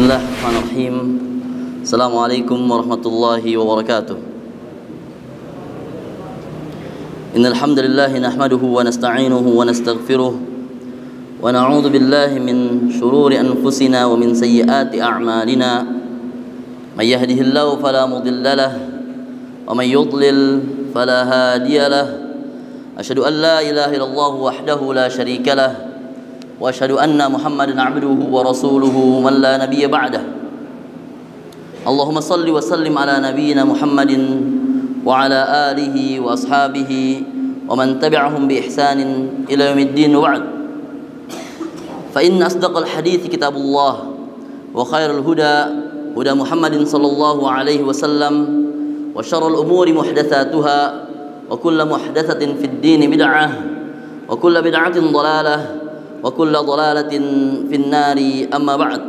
Bismillahirrahmanirrahim. Assalamualaikum warahmatullahi wabarakatuh. Innal hamdalillah nahmaduhu wa nasta'inuhu wa nastaghfiruh wa na'udzu billahi min shururi anfusina wa min sayyiati a'malina. May yahdihillahu fala mudilla lahu wa may yudlil fala hadiya lahu. Asyhadu an la ilaha illallah wahdahu la syarika lahu wa asyhadu anna Muhammadan 'abduhu wa rasuluhu man la nabiyya ba'dah. Allahumma salli wa sallim ala nabiyyina Muhammadin wa ala alihi wa ashabihi wa man tabi'ahum bi ihsanin ila yaumiddin wa ba'd. Fa inna asdaqal hadithi kitabullah wa khairal huda huda Muhammadin sallallahu alaihi wasallam wa syarrul umuri muhdatsatuha wa kullu muhdatsatin fid din bid'ah wa kullu bid'atin dhalalah wa kullu dhalalatin fin nari, amma ba'd.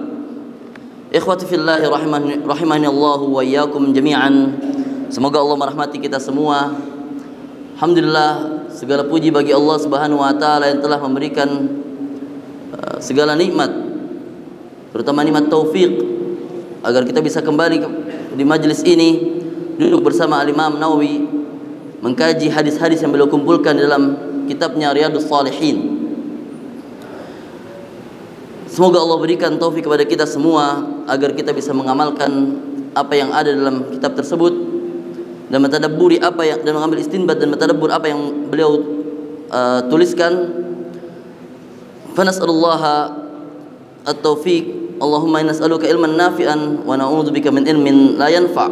Ikhwati fillah rahimani Allah wa iyyakum jami'an. Semoga Allah merahmati kita semua. Alhamdulillah, segala puji bagi Allah Subhanahu wa taala yang telah memberikan segala nikmat, terutama nikmat taufik agar kita bisa kembali di majlis ini, duduk bersama Al-Imam Nawawi mengkaji hadis-hadis yang beliau kumpulkan dalam kitabnya Riyadhus Shalihin. Semoga Allah berikan taufik kepada kita semua agar kita bisa mengamalkan apa yang ada dalam kitab tersebut dan mentadabburi apa yang, dan mengambil istinbat dan mentadabbur apa yang beliau tuliskan. Fa nas'alullaha at-taufiq. Allahumma inna nas'aluka ilman nafi'an wa na'udzubika min ilmin la yanfa'.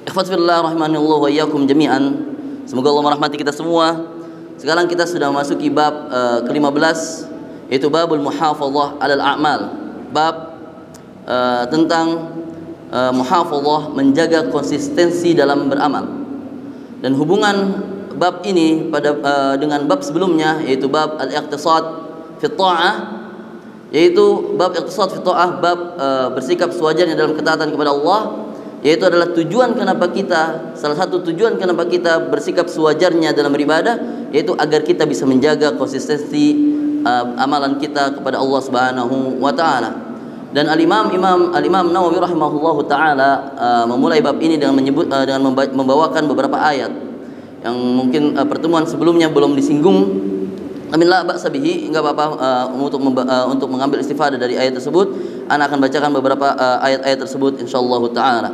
Ikhwati fillah rahimanallahu wa iyyakum jami'an. Semoga Allah merahmati kita semua. Sekarang kita sudah memasuki bab ke-15, yaitu babul muhafadzah 'alal a'mal. Bab tentang muhafadzah, menjaga konsistensi dalam beramal. Dan hubungan bab ini pada dengan bab sebelumnya, yaitu bab al-iqtisad fi ta'ah, yaitu bab iqtisad fi ta'ah, bab bersikap sewajarnya dalam ketaatan kepada Allah, yaitu adalah tujuan kenapa kita, salah satu tujuan kenapa kita bersikap sewajarnya dalam beribadah, yaitu agar kita bisa menjaga konsistensi amalan kita kepada Allah Subhanahu wa taala. Dan Al-Imam Nawawi rahimahullahu taala memulai bab ini dengan membawakan beberapa ayat yang mungkin pertemuan sebelumnya belum disinggung. Amin la ba'sa bihi, enggak apa-apa untuk mengambil istifadah dari ayat tersebut. Ana akan bacakan beberapa ayat-ayat tersebut insyaallah taala.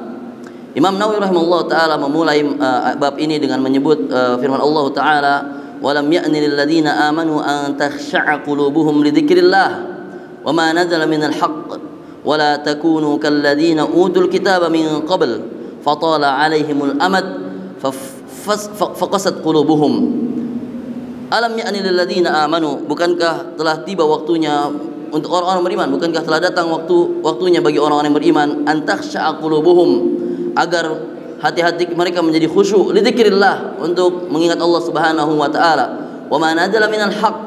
Imam Nawawi rahimahullahu taala memulai bab ini dengan menyebut firman Allah taala, walam ya'ni lil ladzina amanu an takhsha'a qulubuhum li dzikrillah wa ma nazala minal haqq wa la takunu kal ladzina utul kitaba min qabl fatala 'alaihimul amad faqasat qulubuhum. Alam ya'ni lil ladzina amanu, bukankah telah tiba waktunya untuk orang-orang beriman, bukankah telah datang waktunya bagi orang-orang yang beriman, an takhsha'a qulubuhum, agar hati-hati mereka menjadi khusyuk, li dzikrillah, untuk mengingat Allah Subhanahu wa taala, wa ma nazala minal haq,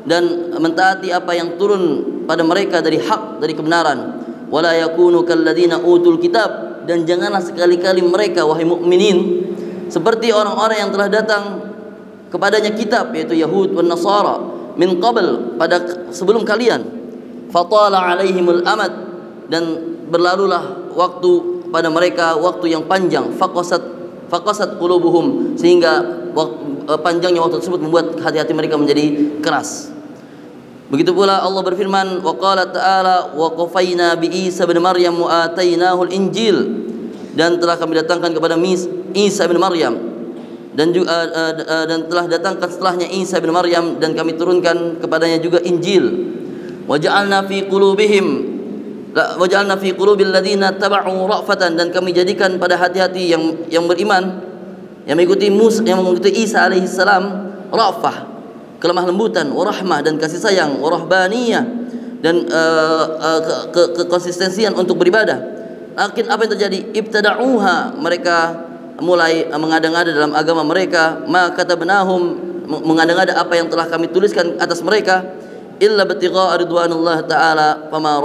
dan mentaati apa yang turun pada mereka dari hak, dari kebenaran, wala yakunu kalladzina utul kitab, dan janganlah sekali-kali mereka wahai mukminin seperti orang-orang yang telah datang kepadanya kitab, yaitu Yahud wan Nasara, min qabl, pada sebelum kalian, fatala alaihimul amad, dan berlalulah waktu pada mereka, waktu yang panjang, faqasat qulubuhum, sehingga panjangnya waktu tersebut membuat hati-hati mereka menjadi keras. Begitu pula Allah berfirman, wa qala ta'ala wa qafaina bi Isa bin Maryam wa atainahu al-Injil, dan telah kami datangkan kepada Isa bin Maryam, dan telah datangkan setelahnya Isa bin Maryam, dan kami turunkan kepadanya juga Injil. Wa ja'alna fi qulubihim waj'alna fi qulubil ladzina taba'u ra'fatan, dan kami jadikan pada hati-hati yang beriman, yang mengikuti Isa alaihi salam, ra'fah, kelemah lembutan, wa rahmah, dan kasih sayang, wa rahbaniyah, dan kekonsistensian untuk beribadah. Lakin apa yang terjadi? Ibtada'uha, mereka mulai mengada-ngada dalam agama mereka, ma katabnahum, mengada-ngada apa yang telah kami tuliskan atas mereka, illa batigha ridwanullah ta'ala fama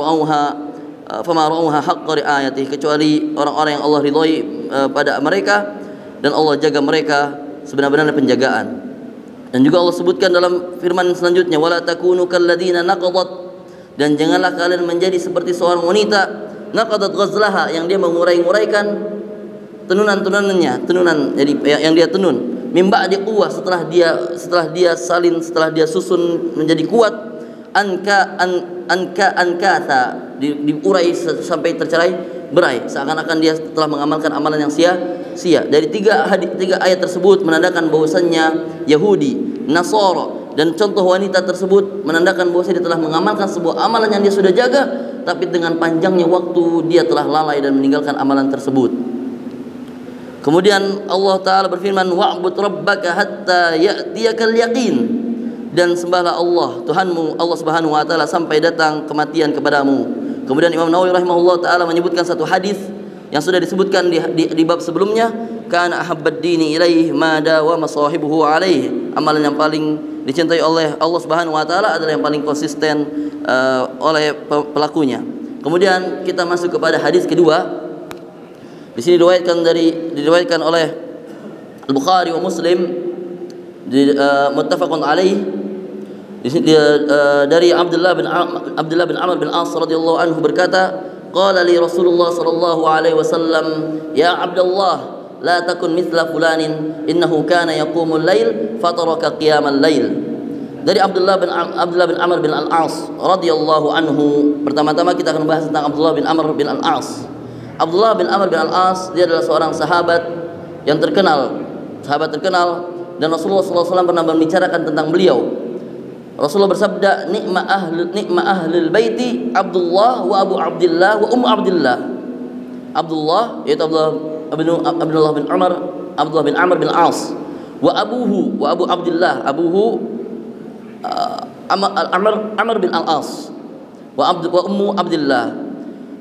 ra'uha haqqa ri'ayatihi, kecuali orang-orang yang Allah ridhoi pada mereka dan Allah jaga mereka sebenar-benarnya penjagaan. Dan juga Allah sebutkan dalam firman selanjutnya, wala takunu kalladzina naqadat Dan janganlah kalian menjadi seperti seorang wanita naqadat ghazlaha, yang dia mengurai-nguraikan tenunan-tenunannya, jadi yang dia tenun, mim ba'di quwwah, setelah dia salin, setelah dia susun menjadi kuat, ankatha, diurai sampai tercerai berai, seakan-akan dia telah mengamalkan amalan yang sia-sia. Dari tiga ayat tersebut menandakan bahwasannya Yahudi, Nasara dan contoh wanita tersebut menandakan bahwa dia telah mengamalkan sebuah amalan yang dia sudah jaga, tapi dengan panjangnya waktu dia telah lalai dan meninggalkan amalan tersebut. Kemudian Allah Ta'ala berfirman, wa'bud rabbaka hatta ya'tiyakal yaqin, dan sembahlah Allah Tuhanmu, Allah Subhanahu wa Ta'ala, sampai datang kematian kepadamu. Kemudian Imam Nawawi rahimahullah Ta'ala menyebutkan satu hadis yang sudah disebutkan di bab sebelumnya, kana ahabbad dini ilaih ma dawama sahibuhu alaihi, amalan yang paling dicintai oleh Allah Subhanahu wa Ta'ala adalah yang paling konsisten oleh pelakunya. Kemudian kita masuk kepada hadis kedua. Di sini diriwayatkan oleh Al-Bukhari wa Muslim, muttafaqun alaih. Di sini dari Abdullah bin Amr bin As radhiyallahu anhu berkata, qala li Rasulullah sallallahu alaihi wasallam, ya Abdullah, la takun mithla fulanin innahu kana yaqumul lail fataraka qiyamal lail. Dari Abdullah bin Amr bin Al-As radhiyallahu anhu. Pertama-tama kita akan membahas tentang Abdullah bin Amr bin Al-As. Abdullah bin Amr bin Al-As, dia adalah seorang sahabat yang terkenal, dan Rasulullah SAW pernah membicarakan tentang beliau. Rasulullah bersabda, nikma ahlul baiti Abdullah wa Abu Abdillah wa Ummu Abdillah. Abdullah yaitu Abdullah bin Amr bin As, wa Abu Abdillah, Amr bin Al-As, wa Ummu Abdillah.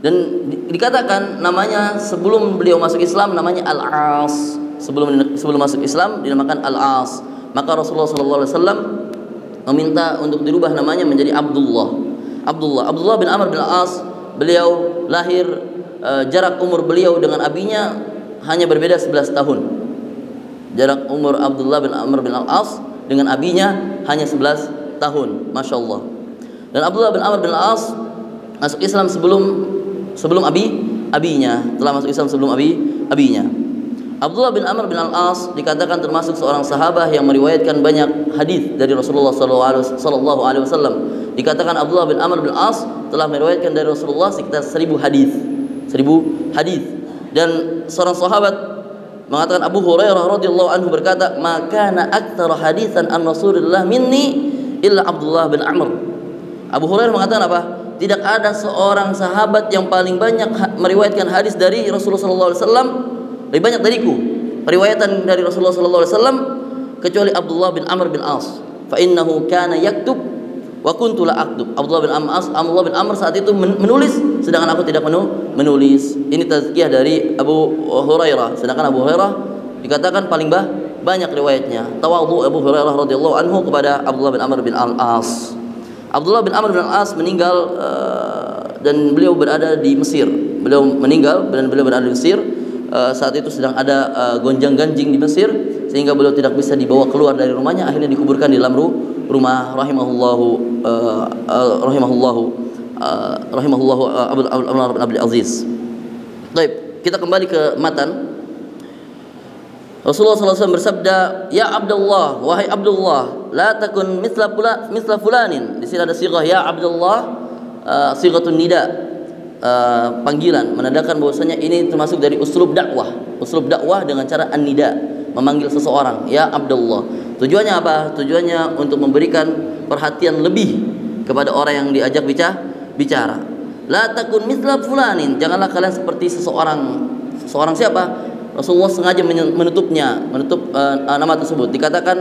Dan dikatakan namanya sebelum beliau masuk Islam namanya Al-As. Sebelum masuk Islam dinamakan Al-As. Maka Rasulullah SAW meminta untuk dirubah namanya menjadi Abdullah bin Amr bin Al-As. Beliau lahir, jarak umur beliau dengan abinya hanya berbeda 11 tahun. Jarak umur Abdullah bin Amr bin Al-As dengan abinya hanya 11 tahun. Masya Allah. Dan Abdullah bin Amr bin Al-As masuk Islam sebelum abinya, telah masuk Islam sebelum abinya. Abdullah bin Amr bin Al-As dikatakan termasuk seorang sahabat yang meriwayatkan banyak hadis dari Rasulullah sallallahu alaihi wasallam. Dikatakan Abdullah bin Amr bin Al-As telah meriwayatkan dari Rasulullah sekitar 1000 hadis. Dan seorang sahabat mengatakan, Abu Hurairah radhiyallahu anhu berkata, "Maka kana aktsara hadisan an Rasulillah minni illa Abdullah bin Amr." Abu Hurairah mengatakan apa? Tidak ada seorang sahabat yang paling banyak meriwayatkan hadis dari Rasulullah sallallahu alaihi wasallam, lebih banyak dariku periwayatan dari Rasulullah sallallahu alaihi wasallam, kecuali Abdullah bin Amr bin As. Fa innahu kana yaktub wa kuntu la aktub. Abdullah bin Amr saat itu menulis, sedangkan aku tidak menulis. Ini tazkiyah dari Abu Hurairah. Sedangkan Abu Hurairah dikatakan paling banyak riwayatnya. Tawadhu Abu Hurairah radhiyallahu anhu kepada Abdullah bin Amr bin Al-As. Abdullah bin Amr bin Al-As meninggal dan beliau berada di Mesir. Beliau meninggal dan beliau berada di Mesir. Saat itu sedang ada gonjang-ganjing di Mesir, sehingga beliau tidak bisa dibawa keluar dari rumahnya. Akhirnya dikuburkan di dalam rumah rahimahullahu Umar bin Abdul Aziz. Baik, kita kembali ke matan. Rasulullah SAW bersabda, ya Abdullah, wahai Abdullah, la takun mithla fulanin. Di sini ada sighah ya Abdullah, sighatun nida, panggilan, menandakan bahwasanya ini termasuk dari uslub dakwah dengan cara an-nida, memanggil seseorang, ya Abdullah. Tujuannya apa? Tujuannya untuk memberikan perhatian lebih kepada orang yang diajak bicara. La takun mithla fulanin, janganlah kalian seperti seseorang siapa? Rasulullah sengaja menutup nama tersebut. Dikatakan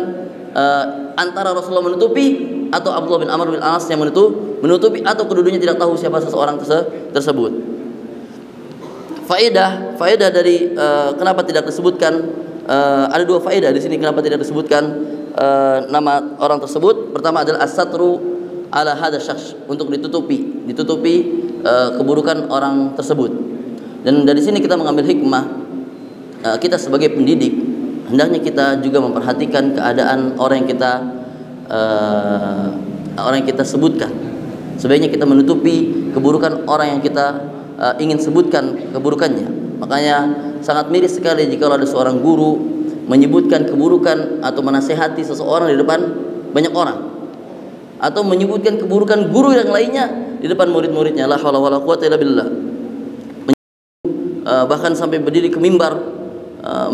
antara Rasulullah menutupi atau Abdullah bin Amr bin As yang menutupi, atau kedudukannya tidak tahu siapa seseorang tersebut. Faedah dari kenapa tidak disebutkan, ada dua faedah di sini kenapa tidak disebutkan nama orang tersebut. Pertama adalah as-satru ala hadza syakhs, untuk ditutupi keburukan orang tersebut. Dan dari sini kita mengambil hikmah. Kita sebagai pendidik hendaknya kita juga memperhatikan keadaan orang yang kita sebutkan. Sebaiknya kita menutupi keburukan orang yang kita ingin sebutkan keburukannya. Makanya sangat miris sekali jika ada seorang guru menyebutkan keburukan atau menasehati seseorang di depan banyak orang, atau menyebutkan keburukan guru yang lainnya di depan murid-muridnya. La haula wala quwwata illa billah. Bahkan sampai berdiri ke mimbar,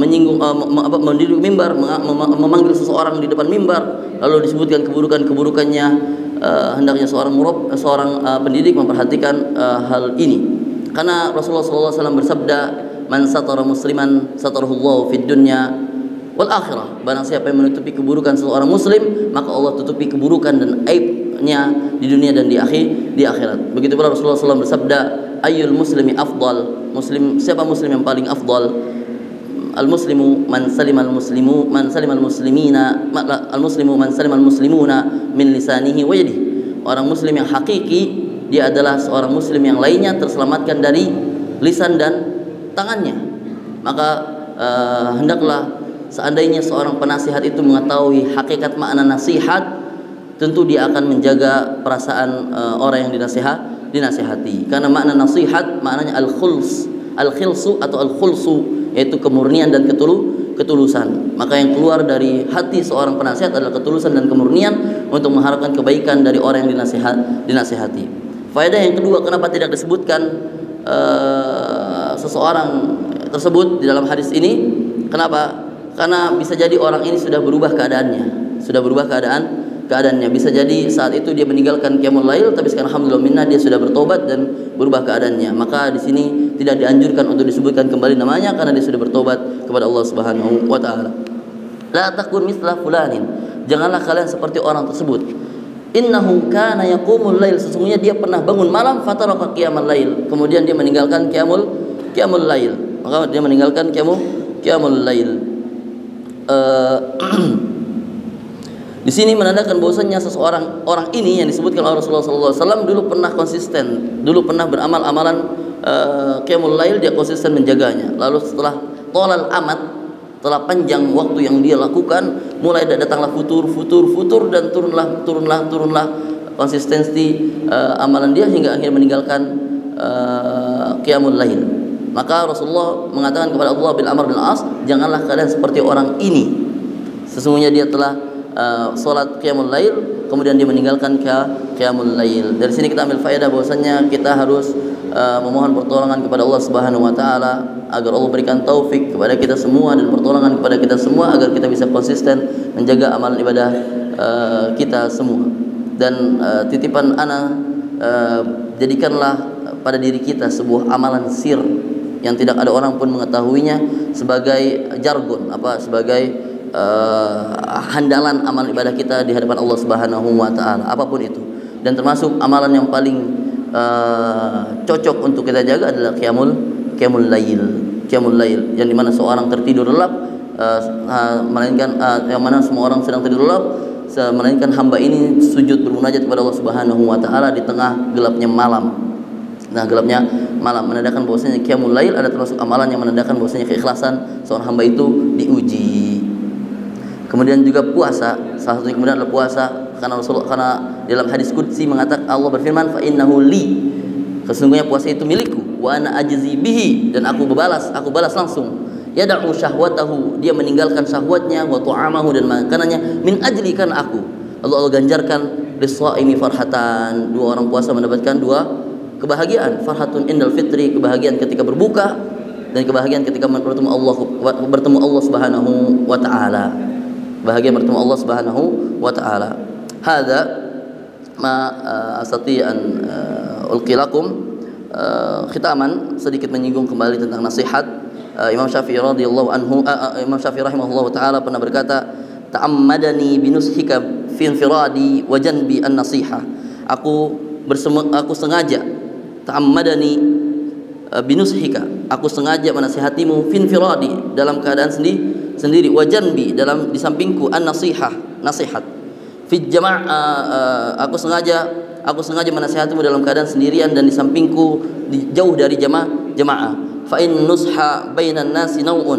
mendiri ke mimbar, memanggil seseorang di depan mimbar, lalu disebutkan keburukannya. Hendaknya seorang pendidik memperhatikan hal ini, karena Rasulullah SAW bersabda, man satara musliman satarahullahu fid dunya wal akhirah. Barang siapa yang menutupi keburukan seseorang muslim, maka Allah tutupi keburukan dan aibnya di dunia dan di akhirat. Begitu pula Rasulullah SAW bersabda, ayyul muslimi afdal, siapa muslim yang paling afdal? Al muslimu man salima al muslimina min lisanihi wa yadihi. Orang muslim yang hakiki, dia adalah seorang muslim yang lainnya terselamatkan dari lisan dan tangannya. Maka hendaklah seandainya seorang penasihat itu mengetahui hakikat makna nasihat, tentu dia akan menjaga perasaan orang yang dinasihati. Karena makna nasihat maknanya al-khilsu atau al-khulsu, yaitu kemurnian dan ketulusan. Maka yang keluar dari hati seorang penasihat adalah ketulusan dan kemurnian untuk mengharapkan kebaikan dari orang yang dinasihati. Faedah yang kedua, kenapa tidak disebutkan seseorang tersebut di dalam hadis ini? Kenapa? Karena bisa jadi orang ini sudah berubah keadaannya, bisa jadi saat itu dia meninggalkan qiyamul lail, tapi sekarang alhamdulillah minna dia sudah bertobat dan berubah keadaannya. Maka di sini tidak dianjurkan untuk disebutkan kembali namanya, karena dia sudah bertobat kepada Allah Subhanahu wa taala. La takun mithla fulanin, janganlah kalian seperti orang tersebut. Innahu kana yaqumul lail, sesungguhnya dia pernah bangun malam, fataraka qiyamul lail, kemudian dia meninggalkan qiyamul lail. Maka dia meninggalkan qiyamul lail. Di sini menandakan bahwasanya orang ini yang disebutkan oleh Rasulullah SAW dulu pernah konsisten, dulu pernah beramal amalan qiyamul lail, dia konsisten menjaganya. Lalu setelah tolal amat, setelah panjang waktu yang dia lakukan, mulai datanglah futur dan turunlah konsistensi amalan dia hingga akhirnya meninggalkan qiyamul lail. Maka Rasulullah mengatakan kepada Abdullah bin Amr bin As, janganlah kalian seperti orang ini. Sesungguhnya dia telah salat qiyamul lail, kemudian dia meninggalkan qiyamul lail. Dari sini kita ambil faedah bahwasanya kita harus memohon pertolongan kepada Allah Subhanahu wa taala agar Allah berikan taufik kepada kita semua dan pertolongan kepada kita semua agar kita bisa konsisten menjaga amalan ibadah kita semua. Dan titipan ana, jadikanlah pada diri kita sebuah amalan sir yang tidak ada orang pun mengetahuinya, sebagai jargon, sebagai handalan amal ibadah kita di hadapan Allah Subhanahu wa taala, apapun itu. Dan termasuk amalan yang paling cocok untuk kita jaga adalah qiyamul lail, yang dimana seorang tertidur lelap, melainkan yang mana semua orang sedang tidur lelap, melainkan hamba ini sujud bermunajat kepada Allah Subhanahu wa taala di tengah gelapnya malam. Nah, gelapnya malam menandakan bahwasanya qiyamul lail ada termasuk amalan yang menandakan bahwasanya keikhlasan seorang hamba itu diuji. Kemudian juga puasa, salah satunya kemudian adalah puasa, karena dalam hadis qudsi mengatakan, Allah berfirman, fa innahu li, sesungguhnya puasa itu milikku, wa ana ajzi bihi, dan aku balas langsung. Yad'u syahwatahu, dia meninggalkan syahwatnya, wa ta'amahu, dan makanannya, min ajli, kan aku. Allah ganjarkan lis-shaimi farhatan, dua orang puasa mendapatkan dua kebahagiaan, farhatun indal fitri, kebahagiaan ketika berbuka, dan kebahagiaan ketika bertemu Allah Subhanahu wa taala. Bahagia bertemu Allah Subhanahu wa taala. Hadza ma astati an ulqi lakum khitaman, sedikit menyinggung kembali tentang nasihat. Imam Syafi'i radhiyallahu anhu, Imam Syafi'i rahimahullahu taala pernah berkata, ta'ammadani binushika fi infiradi wa janbi an-nasihah. Aku sengaja, ta'ammadani binushika, aku sengaja menasihatimu fin firadi, dalam keadaan sendiri, wa janbi, di sampingku, an-nasihah, nasihat, fi jama'ah, aku sengaja menasihatimu dalam keadaan sendirian dan di sampingku, jauh dari jamaah. Fa in nusha bainan nasi nau'un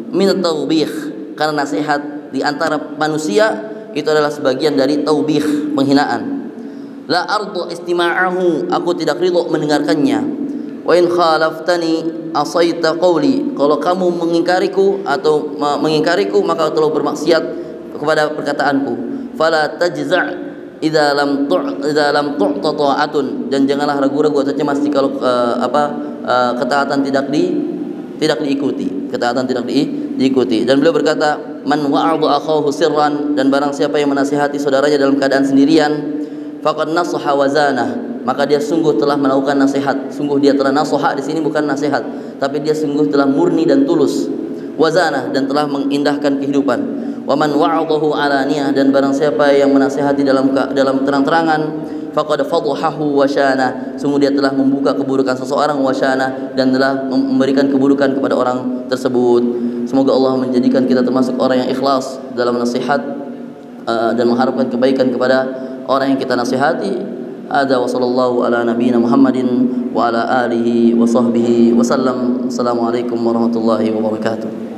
min at-tawbih, karena nasihat di antara manusia itu adalah sebagian dari taubih, penghinaan. La ardu istima'ahu, aku tidak ridho mendengarkannya. Wa in khalaftani asaita qawli, kalau kamu mengingkariku atau mengingkariku maka telah bermaksiat kepada perkataanku. Fala tajza' idza lam tu'ta ta'atun, dan janganlah ragu-ragu atau cemas jika ketaatan tidak diikuti, ketaatan tidak diikuti. Dan beliau berkata, man wa'adha akhahu sirran, dan barang siapa yang menasihati saudaranya dalam keadaan sendirian, faqad nasaha wa zanah, maka dia sungguh telah melakukan nasihat. Sungguh dia telah nasaha di sini bukan nasihat, tapi dia sungguh telah murni dan tulus. Wa zanah, dan telah mengindahkan kehidupan. Wa man wa'adahu alaniyah, dan barang siapa yang menasihati dalam terang-terangan, faqad fadhahu wa syana, sungguh dia telah membuka keburukan seseorang, wa syana, dan telah memberikan keburukan kepada orang tersebut. Semoga Allah menjadikan kita termasuk orang yang ikhlas dalam nasihat dan mengharapkan kebaikan kepada orang yang kita nasihati. Ada wa sallallahu ala nabiyina Muhammadin wa ala alihi wa sahbihi wa sallam. Assalamualaikum warahmatullahi wabarakatuh.